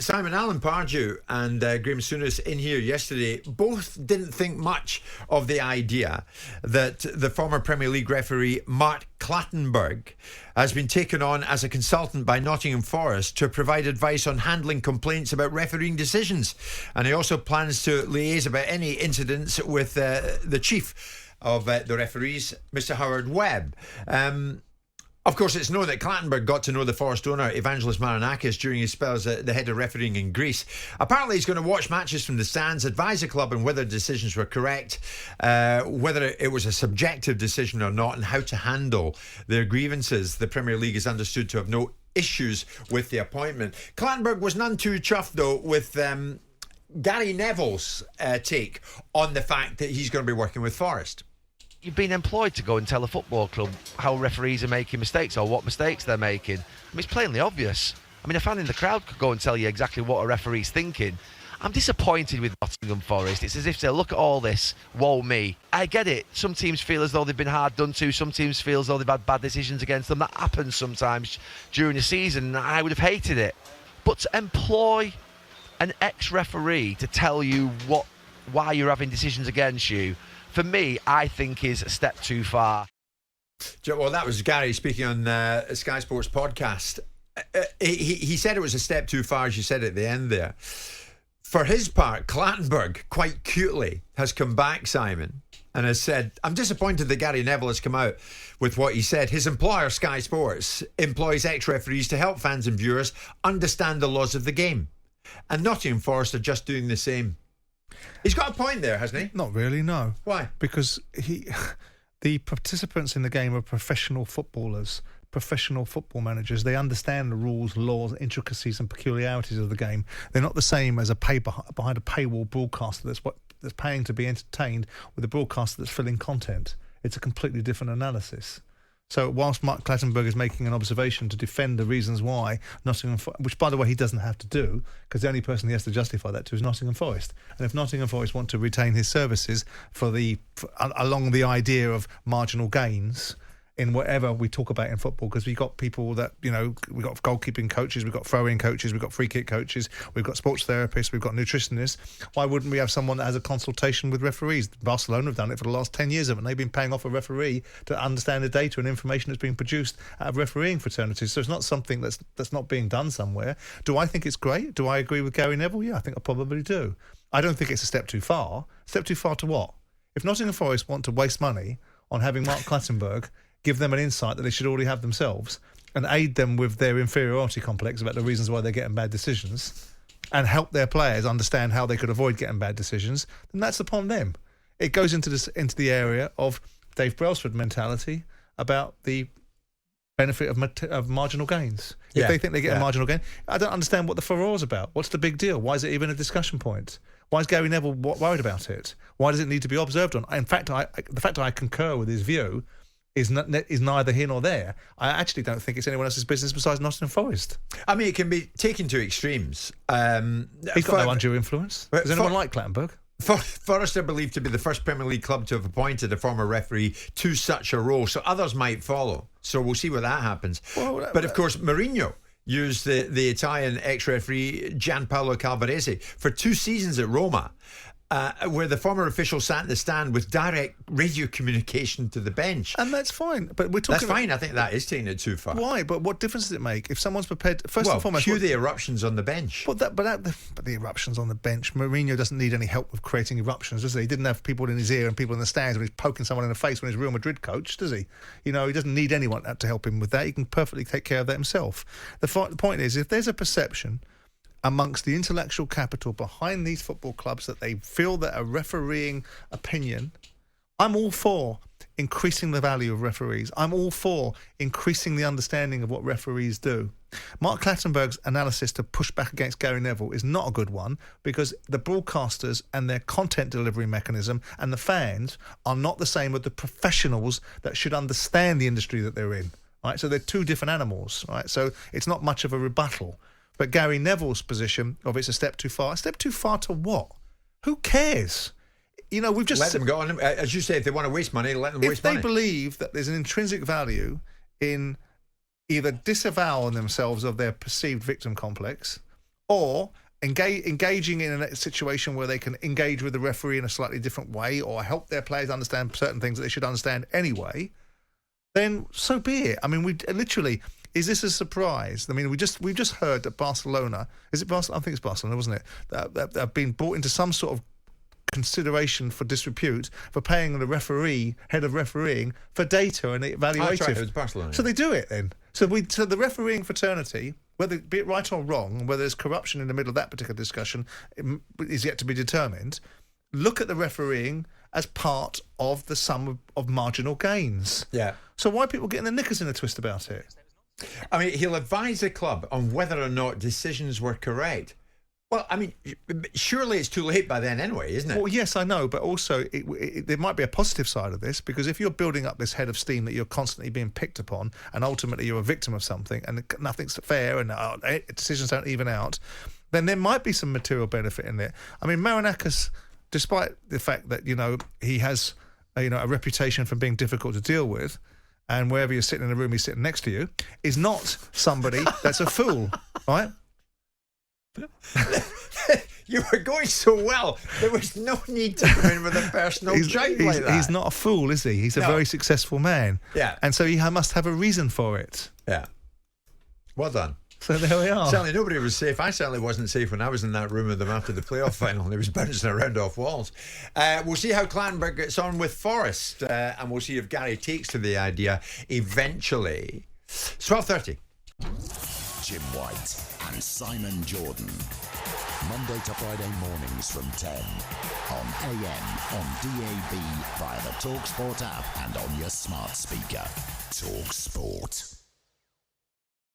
Simon, Alan Pardew and Graham Souness in here yesterday both didn't think much of the idea that the former Premier League referee Mark Clattenburg has been taken on as a consultant by Nottingham Forest to provide advice on handling complaints about refereeing decisions. And he also plans to liaise about any incidents with the chief of the referees, Mr. Howard Webb. Of course, it's known that Clattenburg got to know the Forest owner, Evangelos Marinakis, during his spells at the head of refereeing in Greece. Apparently, he's going to watch matches from the stands, advise the club on whether decisions were correct, whether it was a subjective decision or not, and how to handle their grievances. The Premier League is understood to have no issues with the appointment. Clattenburg was none too chuffed, though, with Gary Neville's take on the fact that he's going to be working with Forest. You've been employed to go and tell a football club how referees are making mistakes or what mistakes they're making. I mean, it's plainly obvious. I mean, a fan in the crowd could go and tell you exactly what a referee's thinking. I'm disappointed with Nottingham Forest. It's as if they look at all this, woe me. I get it. Some teams feel as though they've been hard done to. Some teams feel as though they've had bad decisions against them. That happens sometimes during the season. I would have hated it. But to employ an ex-referee to tell you why you're having decisions against you, for me, I think is a step too far. Well, that was Gary speaking on Sky Sports podcast. He said it was a step too far, as you said at the end there. For his part, Clattenburg, quite cutely, has come back, Simon, and has said, I'm disappointed that Gary Neville has come out with what he said. His employer, Sky Sports, employs ex-referees to help fans and viewers understand the laws of the game. And Nottingham Forest are just doing the same. He's got a point there, hasn't he? Not really, no. Why? Because the participants in the game are professional footballers, professional football managers. They understand the rules, laws, intricacies and peculiarities of the game. They're not the same as behind a paywall broadcaster that's paying to be entertained with a broadcaster that's filling content. It's a completely different analysis. So whilst Mark Clattenburg is making an observation to defend the reasons why Nottingham Forest, which by the way he doesn't have to do, because the only person he has to justify that to is Nottingham Forest. And if Nottingham Forest want to retain his services along the idea of marginal gains in whatever we talk about in football, because we've got people that, we've got goalkeeping coaches, we've got throw-in coaches, we've got free-kick coaches, we've got sports therapists, we've got nutritionists. Why wouldn't we have someone that has a consultation with referees? Barcelona have done it for the last 10 years, haven't they? They've been paying off a referee to understand the data and information that's being produced out of refereeing fraternities. So it's not something that's not being done somewhere. Do I think it's great? Do I agree with Gary Neville? Yeah, I think I probably do. I don't think it's a step too far. Step too far to what? If Nottingham Forest want to waste money on having Mark Clattenburg give them an insight that they should already have themselves and aid them with their inferiority complex about the reasons why they're getting bad decisions and help their players understand how they could avoid getting bad decisions, then that's upon them. It goes into the area of Dave Brailsford mentality about the benefit of marginal gains. If they think they get a marginal gain, I don't understand what the furore's about. What's the big deal? Why is it even a discussion point? Why is Gary Neville worried about it? Why does it need to be observed on? In fact, the fact that I concur with his view is neither here nor there. I actually don't think it's anyone else's business besides Nottingham Forest. I mean, it can be taken to extremes. He's got no undue influence. Does anyone like Clattenburg? Forest are believed to be the first Premier League club to have appointed a former referee to such a role, so others might follow. So we'll see where that happens. But of course, Mourinho used the Italian ex-referee Gianpaolo Calvarese for 2 seasons at Roma, where the former official sat in the stand with direct radio communication to the bench. And that's fine. But we're talking. That's fine. I think that is taking it too far. Why? But what difference does it make if someone's prepared? First and foremost, cue the eruptions on the bench. But the eruptions on the bench. Mourinho doesn't need any help with creating eruptions, does he? He didn't have people in his ear and people in the stands when he's poking someone in the face when he's Real Madrid coach, does he? He doesn't need anyone to help him with that. He can perfectly take care of that himself. The point is, if there's a perception amongst the intellectual capital behind these football clubs that they feel that a refereeing opinion, I'm all for increasing the value of referees. I'm all for increasing the understanding of what referees do. Mark Clattenburg's analysis to push back against Gary Neville is not a good one because the broadcasters and their content delivery mechanism and the fans are not the same as the professionals that should understand the industry that they're in. Right? So they're 2 different animals. Right? So it's not much of a rebuttal. But Gary Neville's position of it's a step too far. A step too far to what? Who cares? We've just let them go on. As you say, if they want to waste money, let them waste money. If they believe that there's an intrinsic value in either disavowing themselves of their perceived victim complex or engaging in a situation where they can engage with the referee in a slightly different way, or help their players understand certain things that they should understand anyway, then so be it. I mean, we literally, is this a surprise? I mean, we've just heard that Barcelona, is it Barcelona? I think it's Barcelona, wasn't it? That have been brought into some sort of consideration for disrepute for paying the head of refereeing for data and evaluative. That's right, it was Barcelona. So they do it then. So the refereeing fraternity, whether be it right or wrong, whether there's corruption in the middle of that particular discussion, is yet to be determined. Look at the refereeing as part of the sum of marginal gains. Yeah. So why are people getting their knickers in a twist about it? I mean, he'll advise the club on whether or not decisions were correct. Well, I mean, surely it's too late by then anyway, isn't it? Well, yes, I know, but also there might be a positive side of this, because if you're building up this head of steam that you're constantly being picked upon, and ultimately you're a victim of something, and nothing's fair, and decisions don't even out, then there might be some material benefit in it. I mean, Marinakis, despite the fact that he has a reputation for being difficult to deal with, and wherever you're sitting in a room, he's sitting next to you, is not somebody that's a fool, right? You were going so well. There was no need to come in with a personal jibe like that. He's not a fool, is he? He's a very successful man. Yeah. And so he must have a reason for it. Yeah. Well done. So there we are. Certainly nobody was safe. I certainly wasn't safe when I was in that room with them after the playoff final. He was bouncing around off walls. We'll see how Clattenburg gets on with Forest, and we'll see if Gary takes to the idea eventually. It's 12:30. Jim White and Simon Jordan. Monday to Friday mornings from 10 on AM, on DAB, via the talkSPORT app and on your smart speaker. talkSPORT.